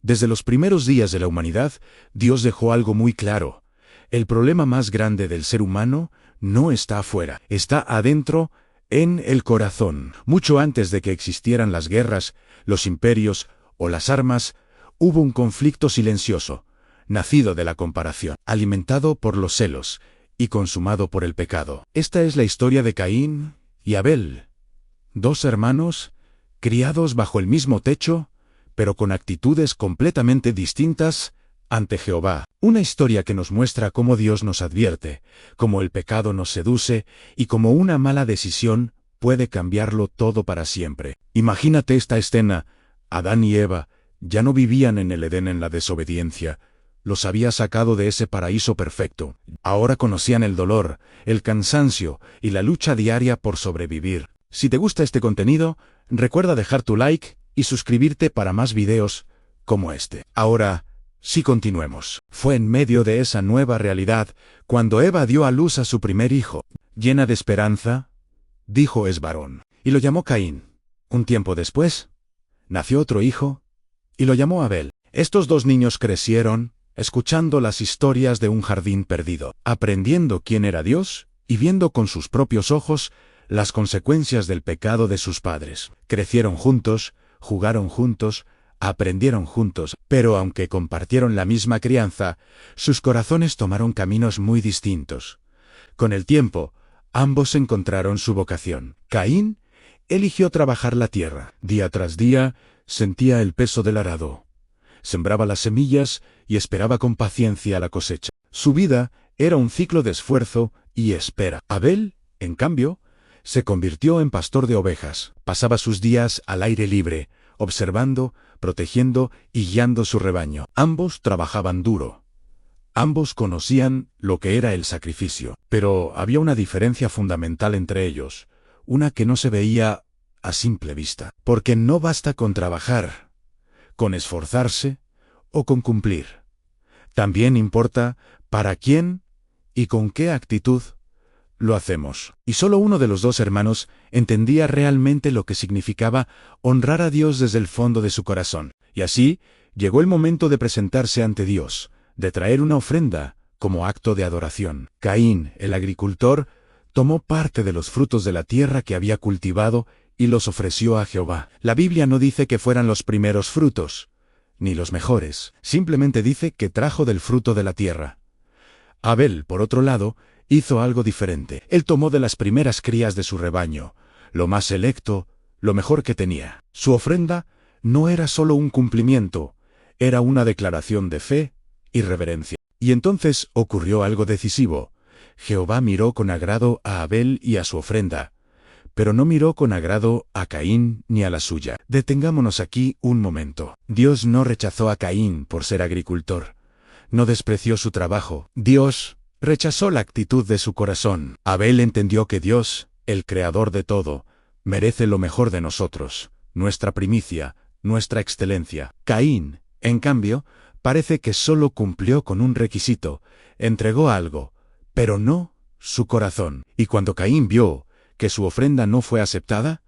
Desde los primeros días de la humanidad, Dios dejó algo muy claro. El problema más grande del ser humano no está afuera, está adentro, en el corazón. Mucho antes de que existieran las guerras, los imperios o las armas, hubo un conflicto silencioso, nacido de la comparación, alimentado por los celos y consumado por el pecado. Esta es la historia de Caín y Abel, dos hermanos, criados bajo el mismo techo, pero con actitudes completamente distintas ante Jehová. Una historia que nos muestra cómo Dios nos advierte, cómo el pecado nos seduce y cómo una mala decisión puede cambiarlo todo para siempre. Imagínate esta escena. Adán y Eva ya no vivían en el Edén en la desobediencia. Los había sacado de ese paraíso perfecto. Ahora conocían el dolor, el cansancio y la lucha diaria por sobrevivir. Si te gusta este contenido, recuerda dejar tu like y suscribirte para más videos como este. Ahora, sí, continuemos. Fue en medio de esa nueva realidad cuando Eva dio a luz a su primer hijo. Llena de esperanza, dijo: es varón. Y lo llamó Caín. Un tiempo después, nació otro hijo, y lo llamó Abel. Estos dos niños crecieron, escuchando las historias de un jardín perdido, aprendiendo quién era Dios, y viendo con sus propios ojos las consecuencias del pecado de sus padres. Crecieron juntos, jugaron juntos, aprendieron juntos, pero aunque compartieron la misma crianza, sus corazones tomaron caminos muy distintos. Con el tiempo, ambos encontraron su vocación. Caín eligió trabajar la tierra. Día tras día, sentía el peso del arado. Sembraba las semillas y esperaba con paciencia la cosecha. Su vida era un ciclo de esfuerzo y espera. Abel, en cambio, se convirtió en pastor de ovejas. Pasaba sus días al aire libre, observando, protegiendo y guiando su rebaño. Ambos trabajaban duro. Ambos conocían lo que era el sacrificio. Pero había una diferencia fundamental entre ellos, una que no se veía a simple vista. Porque no basta con trabajar, con esforzarse o con cumplir. También importa para quién y con qué actitud lo hacemos. Y solo uno de los dos hermanos entendía realmente lo que significaba honrar a Dios desde el fondo de su corazón. Y así, llegó el momento de presentarse ante Dios, de traer una ofrenda como acto de adoración. Caín, el agricultor, tomó parte de los frutos de la tierra que había cultivado y los ofreció a Jehová. La Biblia no dice que fueran los primeros frutos, ni los mejores. Simplemente dice que trajo del fruto de la tierra. Abel, por otro lado, hizo algo diferente. Él tomó de las primeras crías de su rebaño, lo más selecto, lo mejor que tenía. Su ofrenda no era solo un cumplimiento, era una declaración de fe y reverencia. Y entonces ocurrió algo decisivo. Jehová miró con agrado a Abel y a su ofrenda, pero no miró con agrado a Caín ni a la suya. Detengámonos aquí un momento. Dios no rechazó a Caín por ser agricultor. No despreció su trabajo. Dios rechazó la actitud de su corazón. Abel entendió que Dios, el creador de todo, merece lo mejor de nosotros, nuestra primicia, nuestra excelencia. Caín, en cambio, parece que solo cumplió con un requisito, entregó algo, pero no su corazón. Y cuando Caín vio que su ofrenda no fue aceptada,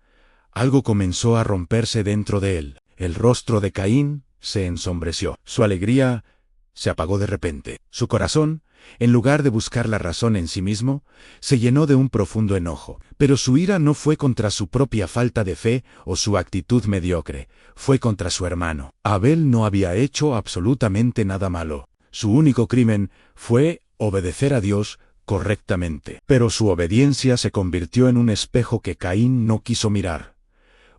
algo comenzó a romperse dentro de él. El rostro de Caín se ensombreció. Su alegría se apagó de repente. Su corazón, en lugar de buscar la razón en sí mismo, se llenó de un profundo enojo. Pero su ira no fue contra su propia falta de fe o su actitud mediocre, fue contra su hermano. Abel no había hecho absolutamente nada malo. Su único crimen fue obedecer a Dios correctamente. Pero su obediencia se convirtió en un espejo que Caín no quiso mirar,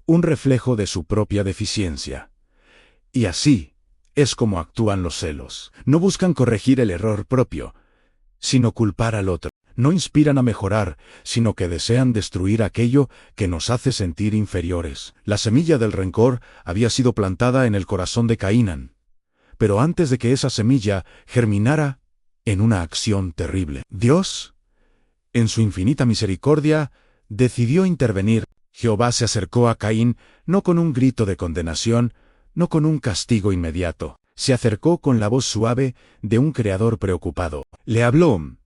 un reflejo de su propia deficiencia. Y así es como actúan los celos. No buscan corregir el error propio, sino culpar al otro. No inspiran a mejorar, sino que desean destruir aquello que nos hace sentir inferiores. La semilla del rencor había sido plantada en el corazón de Caínán, pero antes de que esa semilla germinara en una acción terrible, Dios, en su infinita misericordia, decidió intervenir. Jehová se acercó a Caín no con un grito de condenación, no con un castigo inmediato. Se acercó con la voz suave de un creador preocupado. Le habló.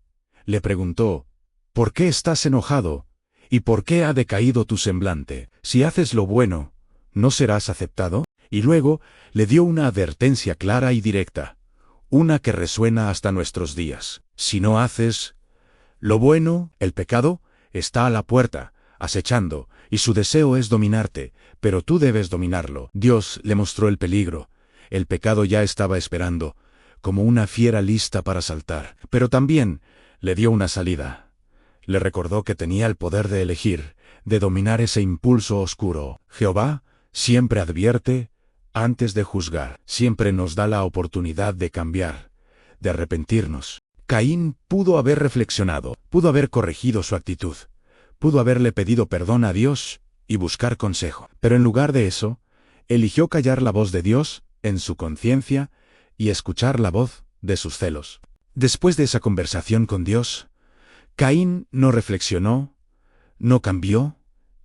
Le preguntó: ¿por qué estás enojado? ¿Y por qué ha decaído tu semblante? Si haces lo bueno, ¿no serás aceptado? Y luego le dio una advertencia clara y directa, una que resuena hasta nuestros días. Si no haces lo bueno, el pecado está a la puerta, acechando, y su deseo es dominarte, pero tú debes dominarlo. Dios le mostró el peligro. El pecado ya estaba esperando, como una fiera lista para saltar. Pero también le dio una salida. Le recordó que tenía el poder de elegir, de dominar ese impulso oscuro. Jehová siempre advierte antes de juzgar. Siempre nos da la oportunidad de cambiar, de arrepentirnos. Caín pudo haber reflexionado, pudo haber corregido su actitud, pudo haberle pedido perdón a Dios y buscar consejo. Pero en lugar de eso, eligió callar la voz de Dios en su conciencia y escuchar la voz de sus celos. Después de esa conversación con Dios, Caín no reflexionó, no cambió,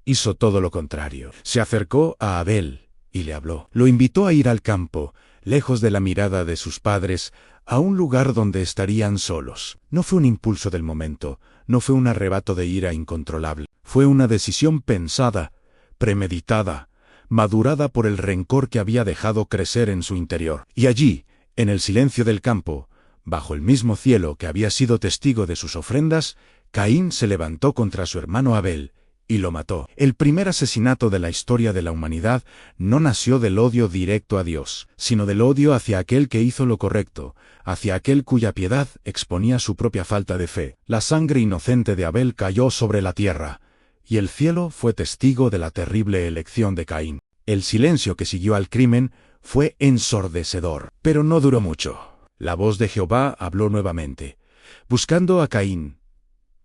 hizo todo lo contrario. Se acercó a Abel y le habló. Lo invitó a ir al campo, lejos de la mirada de sus padres, a un lugar donde estarían solos. No fue un impulso del momento, no fue un arrebato de ira incontrolable. Fue una decisión pensada, premeditada, madurada por el rencor que había dejado crecer en su interior. Y allí, en el silencio del campo, bajo el mismo cielo que había sido testigo de sus ofrendas, Caín se levantó contra su hermano Abel y lo mató. El primer asesinato de la historia de la humanidad no nació del odio directo a Dios, sino del odio hacia aquel que hizo lo correcto, hacia aquel cuya piedad exponía su propia falta de fe. La sangre inocente de Abel cayó sobre la tierra, y el cielo fue testigo de la terrible elección de Caín. El silencio que siguió al crimen fue ensordecedor, pero no duró mucho. La voz de Jehová habló nuevamente, buscando a Caín.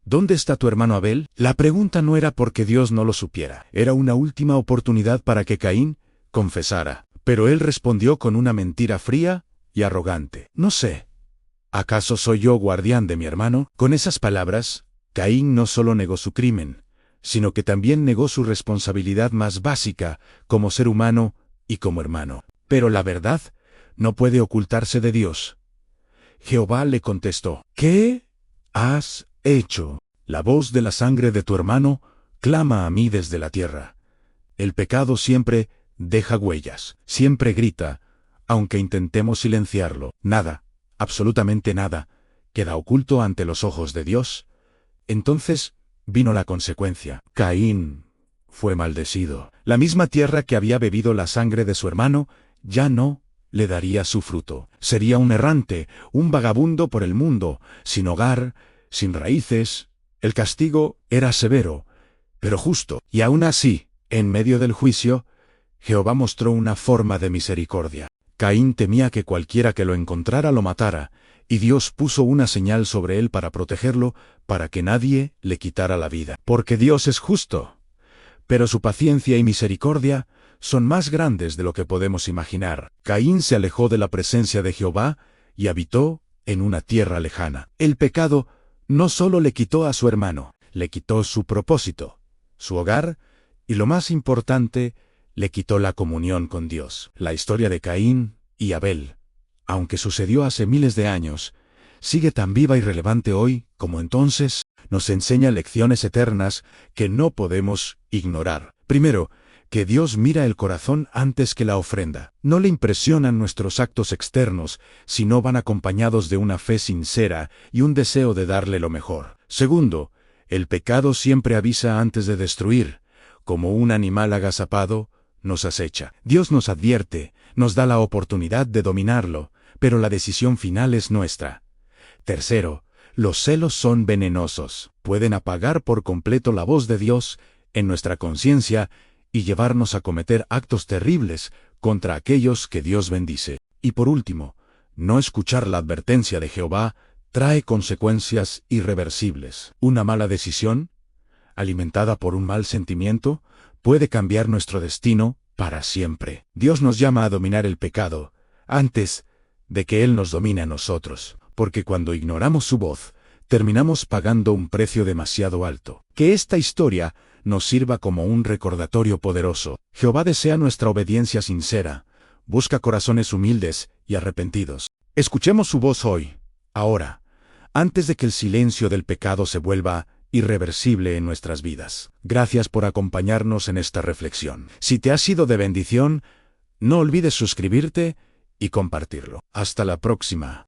¿Dónde está tu hermano Abel? La pregunta no era porque Dios no lo supiera, era una última oportunidad para que Caín confesara. Pero él respondió con una mentira fría y arrogante. No sé. ¿Acaso soy yo guardián de mi hermano? Con esas palabras, Caín no solo negó su crimen, sino que también negó su responsabilidad más básica como ser humano y como hermano. Pero la verdad no puede ocultarse de Dios. Jehová le contestó, ¿qué has hecho? La voz de la sangre de tu hermano clama a mí desde la tierra. El pecado siempre deja huellas, siempre grita, aunque intentemos silenciarlo. Nada, absolutamente nada, queda oculto ante los ojos de Dios. Entonces vino la consecuencia. Caín fue maldecido. La misma tierra que había bebido la sangre de su hermano ya no le daría su fruto. Sería un errante, un vagabundo por el mundo, sin hogar, sin raíces. El castigo era severo, pero justo. Y aún así, en medio del juicio, Jehová mostró una forma de misericordia. Caín temía que cualquiera que lo encontrara lo matara, y Dios puso una señal sobre él para protegerlo, para que nadie le quitara la vida. Porque Dios es justo, pero su paciencia y misericordia son más grandes de lo que podemos imaginar. Caín se alejó de la presencia de Jehová y habitó en una tierra lejana. El pecado no solo le quitó a su hermano, le quitó su propósito, su hogar, y lo más importante, le quitó la comunión con Dios. La historia de Caín y Abel, aunque sucedió hace miles de años, sigue tan viva y relevante hoy como entonces. Nos enseña lecciones eternas que no podemos ignorar. Primero, que Dios mira el corazón antes que la ofrenda. No le impresionan nuestros actos externos, sino van acompañados de una fe sincera y un deseo de darle lo mejor. Segundo, el pecado siempre avisa antes de destruir. Como un animal agazapado, nos acecha. Dios nos advierte, nos da la oportunidad de dominarlo, pero la decisión final es nuestra. Tercero, los celos son venenosos. Pueden apagar por completo la voz de Dios en nuestra conciencia y llevarnos a cometer actos terribles contra aquellos que Dios bendice. Y por último, no escuchar la advertencia de Jehová trae consecuencias irreversibles. Una mala decisión, alimentada por un mal sentimiento, puede cambiar nuestro destino para siempre. Dios nos llama a dominar el pecado antes de que Él nos domine a nosotros, porque cuando ignoramos su voz, terminamos pagando un precio demasiado alto. Que esta historia nos sirva como un recordatorio poderoso. Jehová desea nuestra obediencia sincera, busca corazones humildes y arrepentidos. Escuchemos su voz hoy, ahora, antes de que el silencio del pecado se vuelva irreversible en nuestras vidas. Gracias por acompañarnos en esta reflexión. Si te ha sido de bendición, No olvides suscribirte y compartirlo. Hasta la próxima.